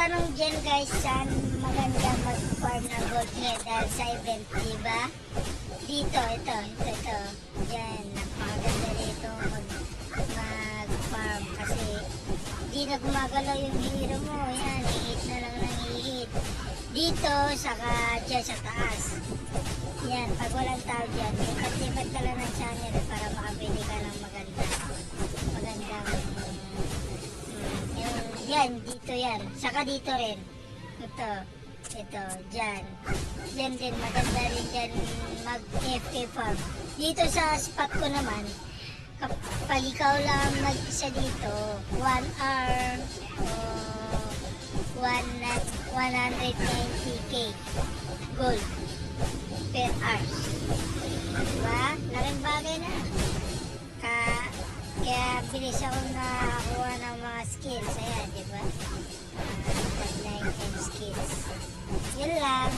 magtatanong dyan guys, saan maganda mag-farm ng gold medal sa event, diba? Dito, ito. Yan, napakaganda dito mag-farm kasi di na gumagalaw yung hero mo. Yan, ihit na lang ng ihit. Dito, saka dyan sa taas. Yan, pag walang tao dyan, lipat-lipat ka lang ng channel para makapili ka ng magandang yan, dito yan. Saka dito rin. Ito, dyan. Dyan din, maganda rin dyan mag-FK farm. Dito sa spot ko naman, kapag ikaw lang nag-isa dito, 1 hour, 190k gold per hour. Diba? Laking bagay na. Kaya bilis ako nakakuha ng mga skills. Ayan, diba? Tag 9 skills. Yun lang.